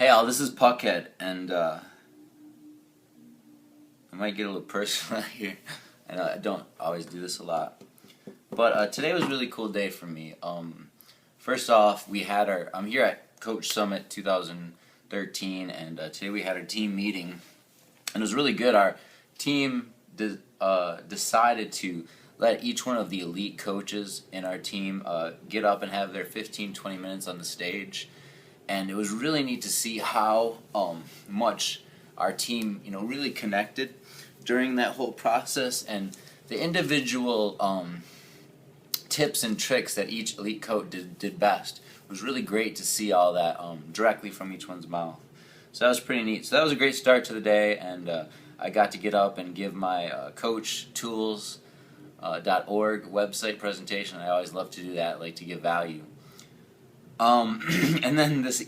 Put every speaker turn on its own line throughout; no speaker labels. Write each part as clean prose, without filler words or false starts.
Hey all, this is Puckhead, and I might get a little personal here. I know I don't always do this a lot, but today was a really cool day for me. First off, I'm here at Coach Summit 2013, and today we had our team meeting, and it was really good. Our team decided to let each one of the elite coaches in our team get up and have their 15-20 minutes on the stage. And it was really neat to see how much our team, really connected during that whole process, and the individual tips and tricks that each elite coach did best. It was really great to see all that directly from each one's mouth. So that was pretty neat. So that was a great start to the day, and I got to get up and give my coachtools.org website presentation. I always love to do that, like to give value. And then this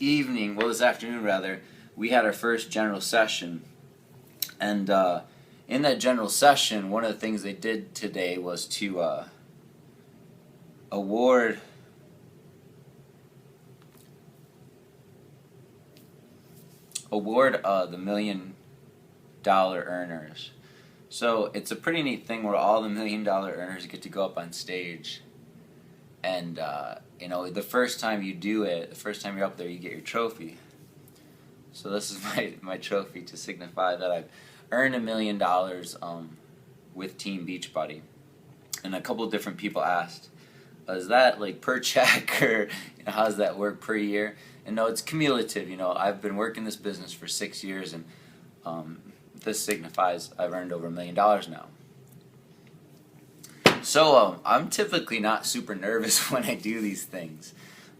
afternoon rather, we had our first general session, and in that general session, one of the things they did today was to award the $1 million earners. So it's a pretty neat thing where all the $1 million earners get to go up on stage, and the first time you do it, the first time you're up there, you get your trophy. So this is my trophy to signify that I've earned $1 million with Team Beachbody. And a couple of different people asked, is that like per check, or how does that work per year? And no, it's cumulative. I've been working this business for 6 years, and this signifies I've earned over $1 million now. So I'm typically not super nervous when I do these things,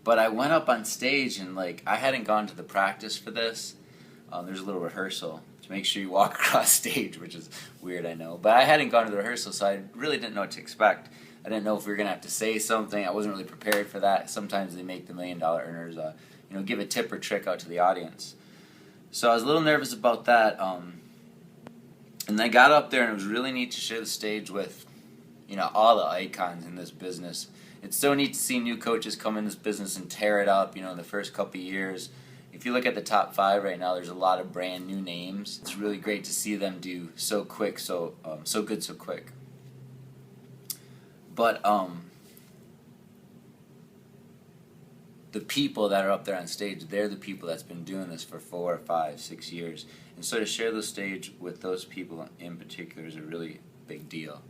but I went up on stage and I hadn't gone to the practice for this. There's a little rehearsal to make sure you walk across stage, which is weird, I know, but I hadn't gone to the rehearsal, so I really didn't know what to expect. I didn't know if we were gonna have to say something. I wasn't really prepared for that. Sometimes they make the $1 million earners, give a tip or trick out to the audience. So I was a little nervous about that, and I got up there, and it was really neat to share the stage with all the icons in this business. It's so neat to see new coaches come in this business and tear it up, in the first couple of years. If you look at the top 5 right now, there's a lot of brand new names. It's really great to see them do so quick, so good, so quick. But the people that are up there on stage, they're the people that's been doing this for 4, 5, 6 years. And so to share the stage with those people in particular is a really big deal.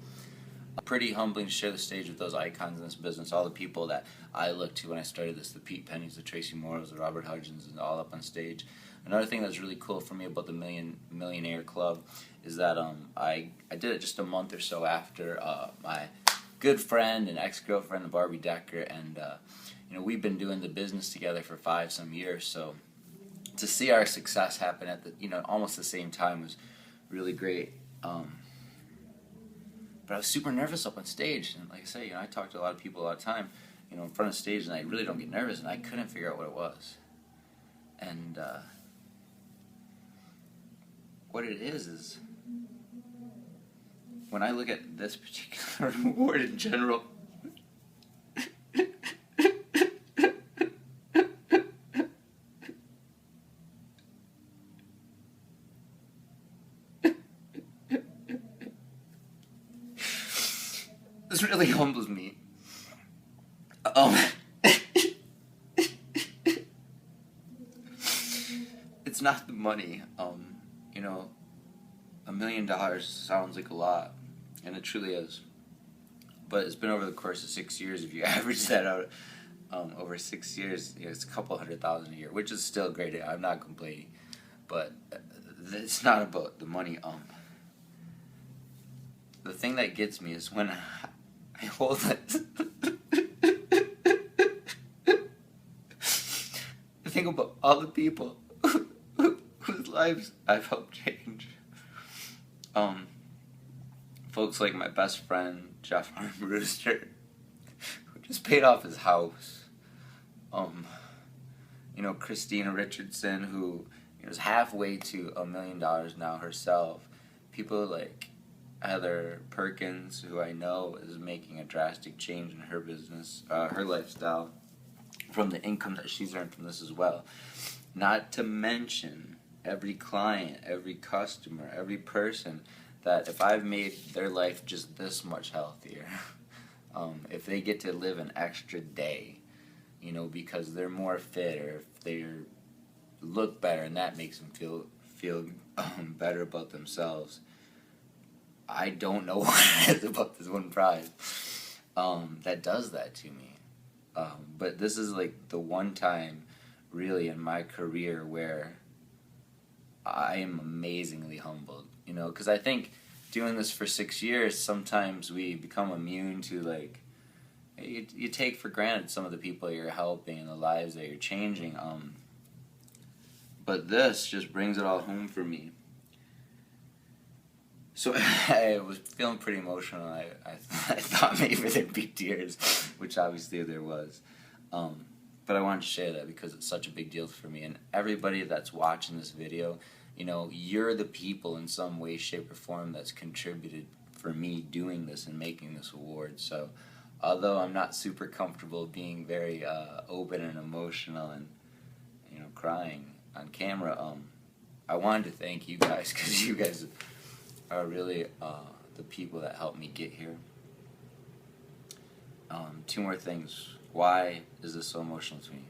Pretty humbling to share the stage with those icons in this business, all the people that I looked to when I started this, the Pete Pennies, the Tracy Morrows, the Robert Hudgens, and all up on stage. Another thing that's really cool for me about the Millionaire Club is that I did it just a month or so after my good friend and ex-girlfriend, Barbie Decker, and we've been doing the business together for 5-some years, so to see our success happen at almost the same time was really great. But I was super nervous up on stage, and like I say, I talk to a lot of people all the time, in front of stage, and I really don't get nervous, and I couldn't figure out what it was. And what it is when I look at this particular award in general, this really humbles me. It's not the money. $1 million sounds like a lot, and it truly is. But it's been over the course of 6 years. If you average that out over 6 years, it's a couple $100,000 a year, which is still great. I'm not complaining, but it's not about the money. The thing that gets me is when I hold it. Think about all the people whose lives I've helped change. Folks like my best friend Jeff Armbruster, who just paid off his house. Christina Richardson, who is halfway to $1 million now herself. People like Heather Perkins, who I know is making a drastic change in her business, her lifestyle, from the income that she's earned from this as well. Not to mention every client, every customer, every person that if I've made their life just this much healthier, if they get to live an extra day, because they're more fit, or if they look better and that makes them feel better about themselves. I don't know what it is about this one prize that does that to me. But this is like the one time really in my career where I am amazingly humbled, because I think doing this for 6 years, sometimes we become immune to, like, you take for granted some of the people you're helping and the lives that you're changing. But this just brings it all home for me. So I was feeling pretty emotional. I thought maybe there'd be tears, which obviously there was. But I wanted to share that because it's such a big deal for me. And everybody that's watching this video, you're the people in some way, shape, or form that's contributed for me doing this and making this award. So although I'm not super comfortable being very open and emotional and crying on camera, I wanted to thank you guys, because you guys are really the people that helped me get here. Two more things. Why is this so emotional to me?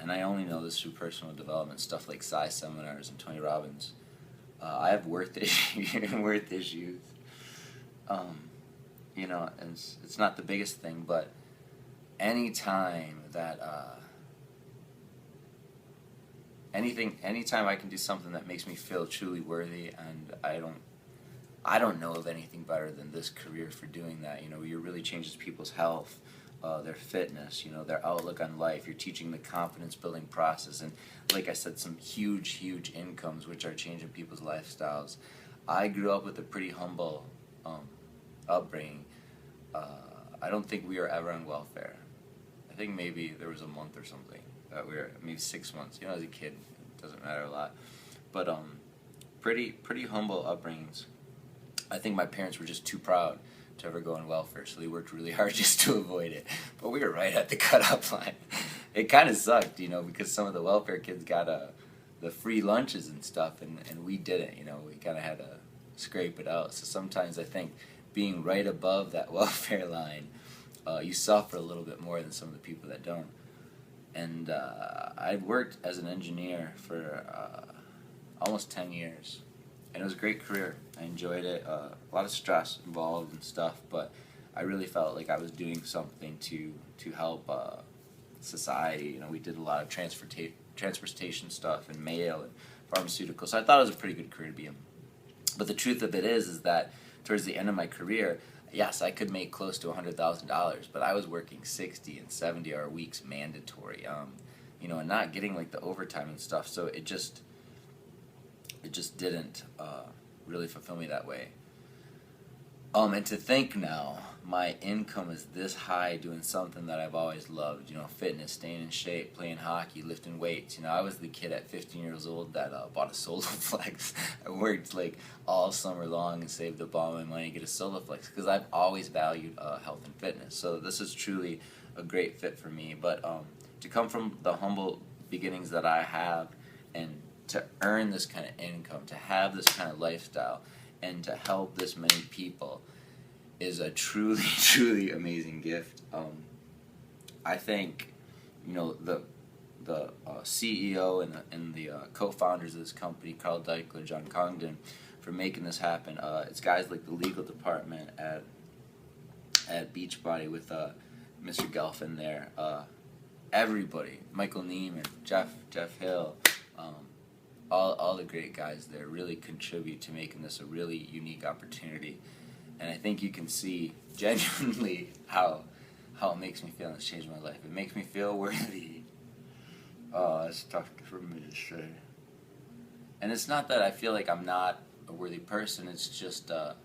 And I only know this through personal development, stuff like Psy seminars and Tony Robbins. I have worth issues. And it's not the biggest thing, but anytime that anytime I can do something that makes me feel truly worthy, and I don't know of anything better than this career for doing that. You're really changes people's health, their fitness, their outlook on life. You're teaching the confidence building process, and like I said, some huge incomes which are changing people's lifestyles. I grew up with a pretty humble upbringing. I don't think we were ever on welfare. I think maybe there was a month or something that we were, maybe 6 months. As a kid, it doesn't matter a lot. But pretty humble upbringings. I think my parents were just too proud to ever go on welfare, so they worked really hard just to avoid it. But we were right at the cutoff line. It kind of sucked, because some of the welfare kids got the free lunches and stuff, and we didn't. We kind of had to scrape it out. So sometimes I think being right above that welfare line, you suffer a little bit more than some of the people that don't. And I'd worked as an engineer for almost 10 years. And it was a great career. I enjoyed it. A lot of stress involved and stuff, but I really felt like I was doing something to help society. We did a lot of transportation stuff and mail and pharmaceuticals. So I thought it was a pretty good career to be in. But the truth of it is that towards the end of my career, yes, I could make close to $100,000, but I was working 60 and 70-hour weeks mandatory, and not getting like the overtime and stuff. So it just didn't really fulfill me that way. And to think now, my income is this high doing something that I've always loved, fitness, staying in shape, playing hockey, lifting weights. I was the kid at 15 years old that bought a Soloflex. I worked like all summer long and saved up all my money to get a Soloflex because I've always valued health and fitness. So this is truly a great fit for me. But to come from the humble beginnings that I have, and to earn this kind of income, to have this kind of lifestyle, and to help this many people is a truly amazing gift. I think, the CEO and the co-founders of this company, Carl Deichler, John Congdon, for making this happen. It's guys like the legal department at Beachbody with Mr. Gelfin there. Everybody, Michael Neiman, Jeff Hill, all the great guys there really contribute to making this a really unique opportunity. And I think you can see genuinely how it makes me feel, and it's changed my life. It makes me feel worthy. Oh, that's tough for me to say. And it's not that I feel like I'm not a worthy person. It's just I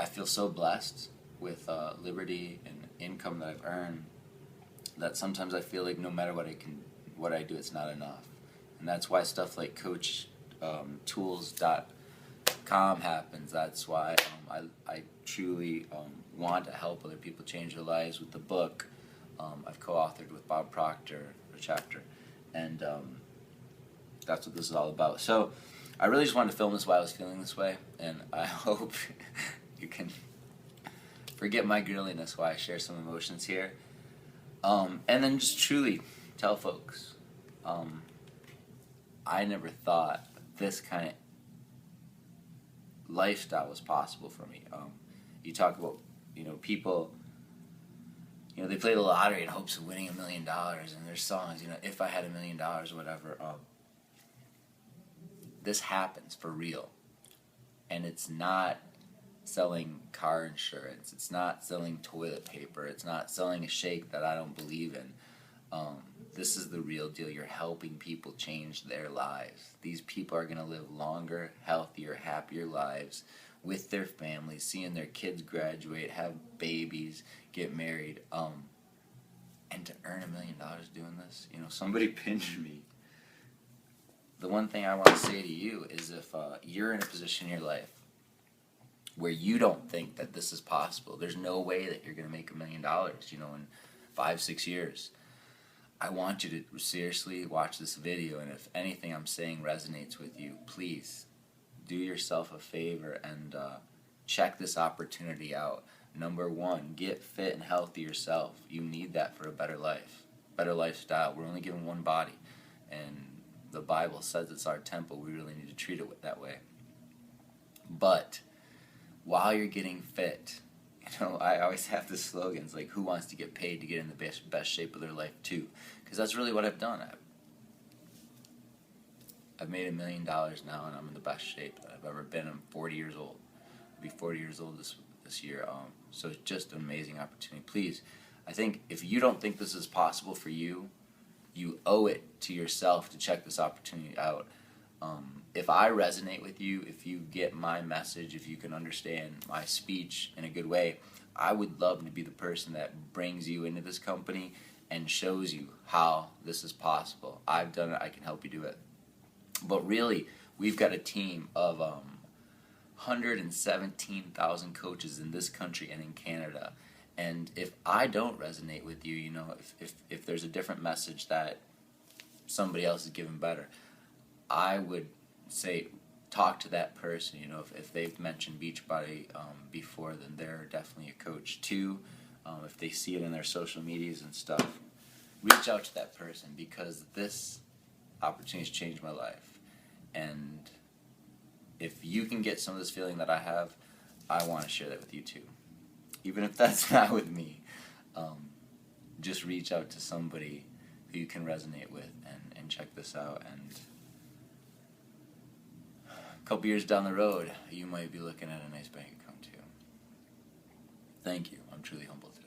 feel so blessed with liberty and income that I've earned that sometimes I feel like no matter what I do, it's not enough. And that's why stuff like CoachTools.com happens. That's why I truly want to help other people change their lives with the book I've co-authored with Bob Proctor, chapter, and that's what this is all about. So I really just wanted to film this while I was feeling this way, and I hope you can forget my girliness while I share some emotions here, and then just truly tell folks, I never thought this kind of lifestyle was possible for me. You talk about, people, they play the lottery in hopes of winning $1 million, and there's songs, if I had $1 million or whatever. This happens for real, and it's not selling car insurance, it's not selling toilet paper, it's not selling a shake that I don't believe in. This is the real deal. You're helping people change their lives. These people are going to live longer, healthier, happier lives with their families, seeing their kids graduate, have babies, get married, and to earn $1 million doing this. Somebody pinched me. The one thing I want to say to you is, if you're in a position in your life where you don't think that this is possible, there's no way that you're going to make $1 million, in 5-6 years, I want you to seriously watch this video, and if anything I'm saying resonates with you, please do yourself a favor and check this opportunity out. Number one, get fit and healthy yourself. You need that for a better life, better lifestyle. We're only given one body, and the Bible says it's our temple. We really need to treat it that way. But while you're getting fit, I always have the slogans like, who wants to get paid to get in the best shape of their life too? Because that's really what I've done. I've made $1 million now, and I'm in the best shape that I've ever been. I'm 40 years old. I'll be 40 years old this year. So it's just an amazing opportunity. Please, I think if you don't think this is possible for you, you owe it to yourself to check this opportunity out. If I resonate with you, if you get my message, if you can understand my speech in a good way, I would love to be the person that brings you into this company and shows you how this is possible. I've done it. I can help you do it. But really, we've got a team of 117,000 coaches in this country and in Canada. And if I don't resonate with you, if there's a different message that somebody else is giving better, I would say talk to that person. If they've mentioned Beachbody before, then they're definitely a coach too. If they see it in their social medias and stuff, reach out to that person, because this opportunity has changed my life. And if you can get some of this feeling that I have, I want to share that with you too. Even if that's not with me, just reach out to somebody who you can resonate with and check this out. And a couple years down the road, you might be looking at a nice bank account too. Thank you. I'm truly humbled today.